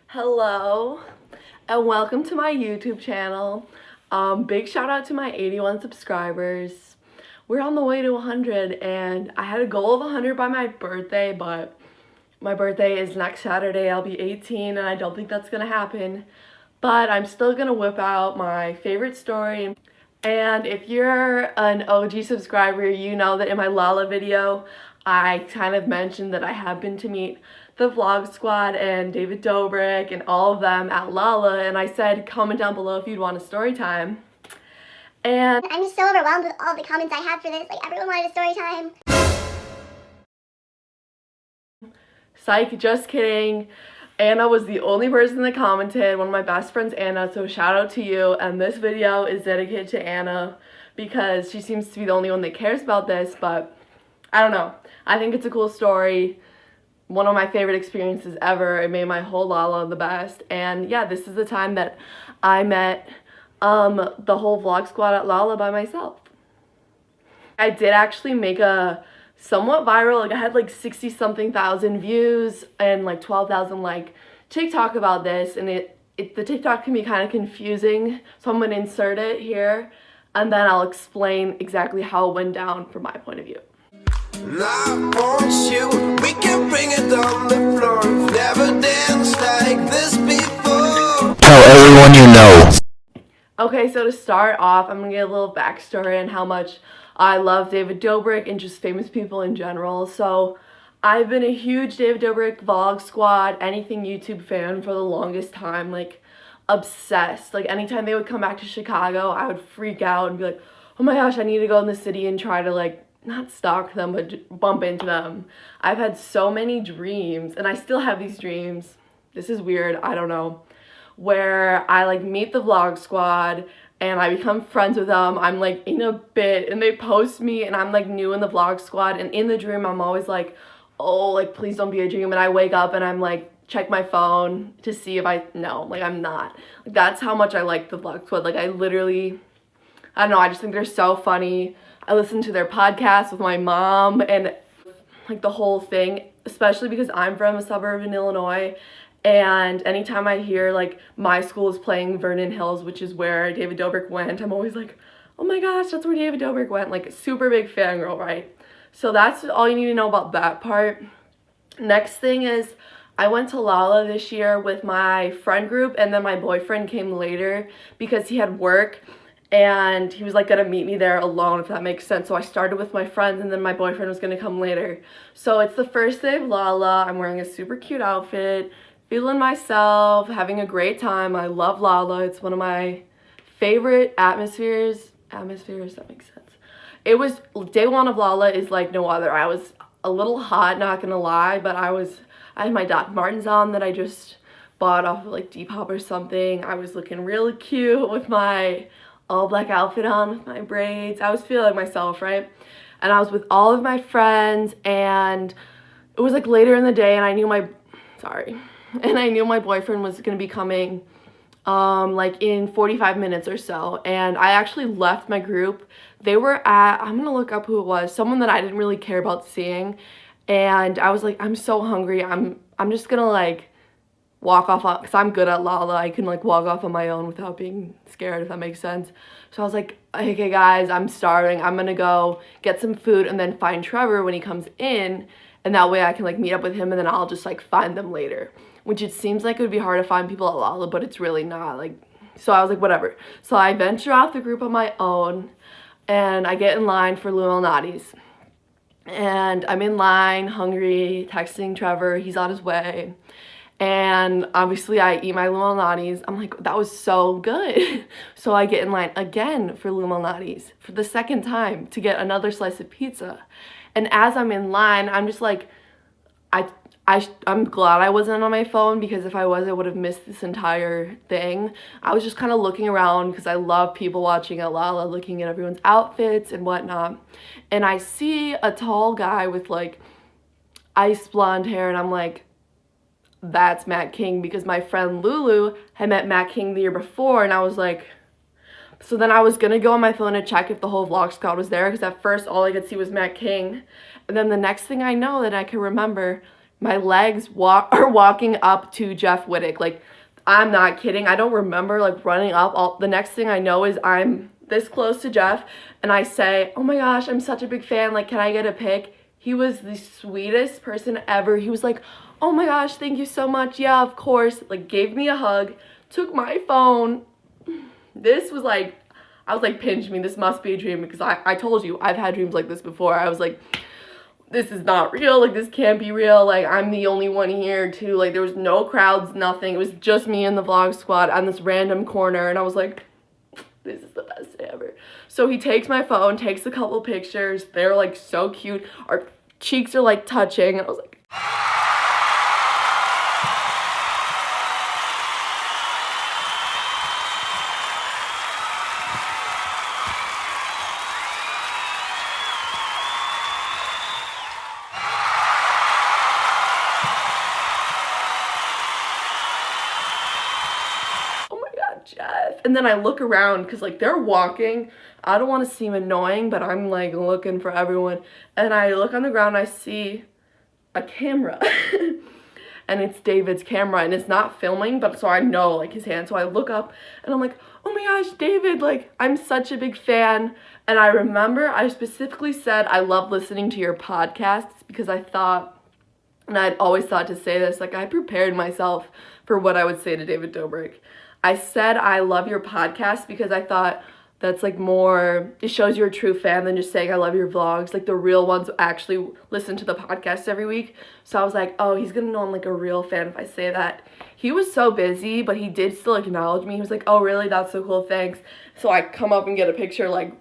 Hello and welcome to my YouTube channel. Big shout out to my 81 subscribers. We're on the way to 100 and I had a goal of 100 by my birthday, but my birthday is next Saturday. I'll be 18 and I don't think that's gonna happen, but I'm still gonna whip out my favorite story. And if you're an OG subscriber, you know that in my LOLLA video I kind of mentioned that I have been to meet the Vlog Squad and David Dobrik and all of them at LOLLA, and I said comment down below if you'd want a story time. And I'm just so overwhelmed with all the comments I had for this. Like, everyone wanted a story time. Psych, just kidding. Anna was the only person that commented, one of my best friends, Anna, so shout out to you. And this video is dedicated to Anna because she seems to be the only one that cares about this, but I don't know. I think it's a cool story. One of my favorite experiences ever. It made my whole LOLLA the best. And yeah, this is the time that I met the whole Vlog Squad at LOLLA by myself. I did actually make a somewhat viral, like I had like 60 something thousand views and like 12,000 like TikTok about this, and the TikTok can be kind of confusing, so I'm gonna insert it here and then I'll explain exactly how it went down from my point of view. I want you, we can bring it on the floor. Never danced like this before. Tell everyone you know. Okay, so to start off, I'm gonna get a little backstory on how much I love David Dobrik and just famous people in general. So I've been a huge David Dobrik, Vlog Squad, anything YouTube fan for the longest time, like obsessed. Like anytime they would come back to Chicago, I would freak out and be like, oh my gosh, I need to go in the city and try to like not stalk them, but bump into them. I've had so many dreams, and I still have these dreams. This is weird, I don't know. Where I like meet the Vlog Squad and I become friends with them. I'm like in a bit and they post me and I'm like new in the Vlog Squad, and in the dream I'm always like, oh, like please don't be a dream, and I wake up and I'm like check my phone to see if I'm not. Like, that's how much I like the Vlog Squad. Like I literally, I don't know, I just think they're so funny. I listen to their podcast with my mom and like the whole thing, especially because I'm from a suburb in Illinois, and anytime I hear like my school is playing Vernon Hills, which is where David Dobrik went, I'm always like, oh my gosh, that's where David Dobrik went. Like super big fangirl, right? So that's all you need to know about that part. Next thing is I went to LOLLA this year with my friend group, and then my boyfriend came later because he had work. And he was like gonna meet me there alone, if that makes sense. So I started with my friends and then my boyfriend was gonna come later. So it's the first day of LOLLA. I'm wearing a super cute outfit, feeling myself, having a great time. I love LOLLA. It's one of my favorite atmospheres, that makes sense. It was, day one of LOLLA is like no other. I was a little hot, not gonna lie, but I had my Doc Martens on that I just bought off of like Depop or something. I was looking really cute with my all black outfit on with my braids. I was feeling myself, right? And I was with all of my friends, and it was like later in the day, and I knew my boyfriend was gonna be coming like in 45 minutes or so, and I actually left my group. They were at, I'm gonna look up who it was, someone that I didn't really care about seeing, and I was like, I'm so hungry, I'm just gonna like walk off on, because I'm good at LOLLA, I can like walk off on my own without being scared, if that makes sense. So I was like, okay guys, I'm starving, I'm gonna go get some food and then find Trevor when he comes in, and that way I can like meet up with him and then I'll just like find them later, which it seems like it would be hard to find people at LOLLA, but it's really not. Like, so I was like, whatever. So I venture off the group on my own and I get in line for Lollapalooza. And I'm in line, hungry, texting Trevor, he's on his way. And obviously I eat my Lollapalooza. I'm like, that was so good. So I get in line again for Lollapalooza for the second time to get another slice of pizza. And as I'm in line, I'm just like, I'm glad I wasn't on my phone, because if I was, I would have missed this entire thing. I was just kind of looking around because I love people watching at LOLLA, looking at everyone's outfits and whatnot. And I see a tall guy with like ice blonde hair, and I'm like, that's Matt King, because my friend Lulu had met Matt King the year before, and I was like, So then I was gonna go on my phone to check if the whole vlog squad was there, because at first all I could see was Matt King. And then the next thing I know that I can remember, my legs are walking up to Jeff Wittek. Like, I'm not kidding. I don't remember like running up. The next thing I know is I'm this close to Jeff, and I say, oh my gosh, I'm such a big fan. Like, can I get a pic? He was the sweetest person ever. He was like, oh my gosh, thank you so much. Yeah, of course. Like, gave me a hug, took my phone. This was like, I was like, pinch me. This must be a dream, because I told you, I've had dreams like this before. I was like, this is not real. Like, this can't be real. Like, I'm the only one here too. Like, there was no crowds, nothing. It was just me and the vlog squad on this random corner, and I was like, this is the best day ever. So he takes my phone, takes a couple pictures. They're like so cute. Our cheeks are like touching. And I was like, Jeff. And then I look around, because like they're walking. I don't want to seem annoying, but I'm like looking for everyone, and I look on the ground, I see a camera and it's David's camera, and it's not filming, but so I know like his hand. So I look up and I'm like, oh my gosh, David, like I'm such a big fan. And I remember I specifically said I love listening to your podcasts, because I thought, and I'd always thought to say this, like I prepared myself for what I would say to David Dobrik. I said I love your podcast because I thought that's like more, it shows you're a true fan than just saying I love your vlogs. Like the real ones actually listen to the podcast every week. So I was like, oh, he's gonna know I'm like a real fan if I say that. He was so busy, but he did still acknowledge me. He was like, oh really, that's so cool, thanks. So I come up and get a picture like,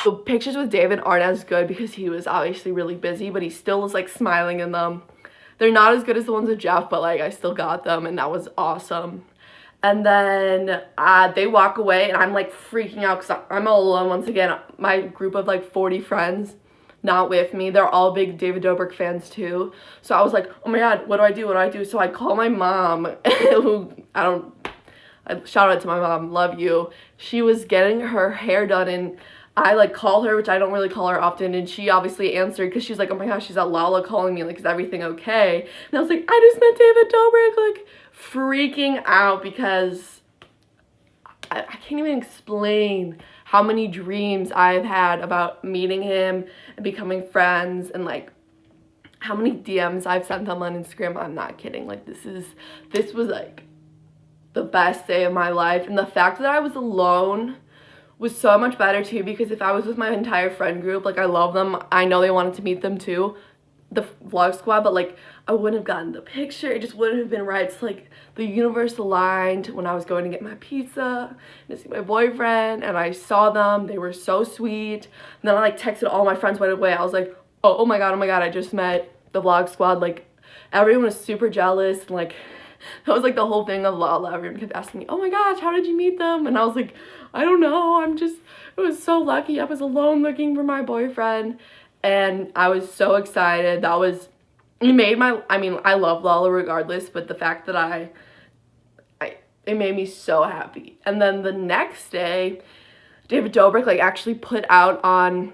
the pictures with David aren't as good because he was obviously really busy, but he still was like smiling in them. They're not as good as the ones with Jeff, but like I still got them, and that was awesome. And then they walk away, and I'm like freaking out because I'm all alone once again. My group of like 40 friends, not with me. They're all big David Dobrik fans too. So I was like, oh my god, what do I do? What do I do? So I call my mom, who shout out to my mom, love you. She was getting her hair done, and I like call her, which I don't really call her often, and she obviously answered because she's like, oh my gosh, she's at LOLLA calling me, like, is everything okay? And I was like, I just met David Dobrik, like freaking out, because I can't even explain how many dreams I've had about meeting him and becoming friends, and like how many DMs I've sent them on Instagram. I'm not kidding. Like this was like the best day of my life, and the fact that I was alone was so much better too, because if I was with my entire friend group, like I love them, I know they wanted to meet them too, the vlog squad, but like I wouldn't have gotten the picture. It just wouldn't have been right. It's like the universe aligned when I was going to get my pizza and to see my boyfriend, and I saw them. They were so sweet. And then I like texted all my friends right away. I was like, oh my god, I just met the vlog squad. Like everyone was super jealous, and like that was like the whole thing of LOLLA. Everyone kept asking me, oh my gosh, how did you meet them? And I was like, I don't know, it was so lucky. I was alone looking for my boyfriend, and I was so excited. It made I love LOLLA regardless, but the fact that it made me so happy. And then the next day, David Dobrik like actually put out on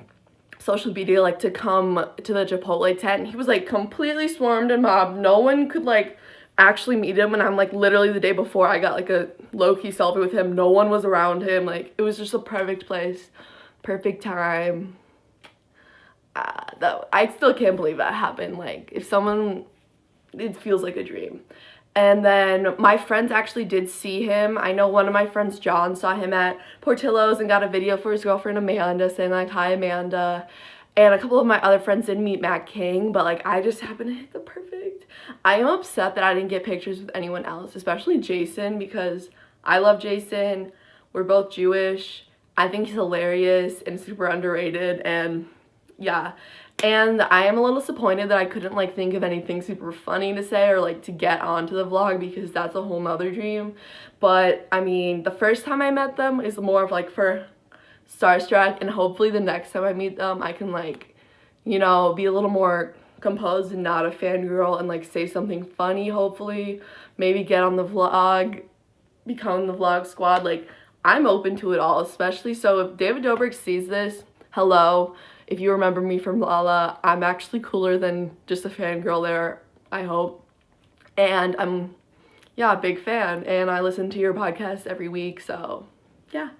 social media like to come to the Chipotle tent. He was like completely swarmed and mobbed. No one could like actually meet him, and I'm like literally the day before I got like a low-key selfie with him. No one was around him. Like it was just a perfect place, perfect time. I still can't believe that happened. Like it feels like a dream. And then my friends actually did see him. I know one of my friends, John, saw him at Portillo's and got a video for his girlfriend Amanda saying like, hi Amanda. And a couple of my other friends did meet Matt King, but like I just happened to hit the perfect. I am upset that I didn't get pictures with anyone else, especially Jason, because I love Jason. We're both Jewish. I think he's hilarious and super underrated, and yeah. And I am a little disappointed that I couldn't like think of anything super funny to say or like to get onto the vlog, because that's a whole nother dream. But I mean, the first time I met them is more of like for starstruck, and hopefully the next time I meet them I can like, you know, be a little more composed and not a fangirl and like say something funny, hopefully. Maybe get on the vlog, become the vlog squad. Like, I'm open to it all, especially so if David Dobrik sees this, hello. If you remember me from LOLLA, I'm actually cooler than just a fangirl there, I hope. And I'm, yeah, a big fan, and I listen to your podcast every week, so yeah.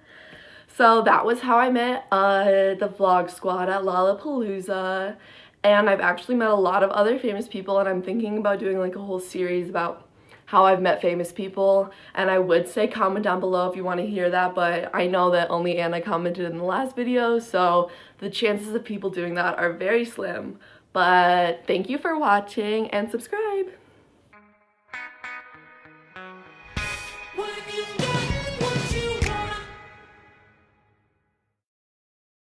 So that was how I met the vlog squad at Lollapalooza, and I've actually met a lot of other famous people, and I'm thinking about doing like a whole series about how I've met famous people. And I would say comment down below if you want to hear that, but I know that only Anna commented in the last video, so the chances of people doing that are very slim. But thank you for watching, and subscribe!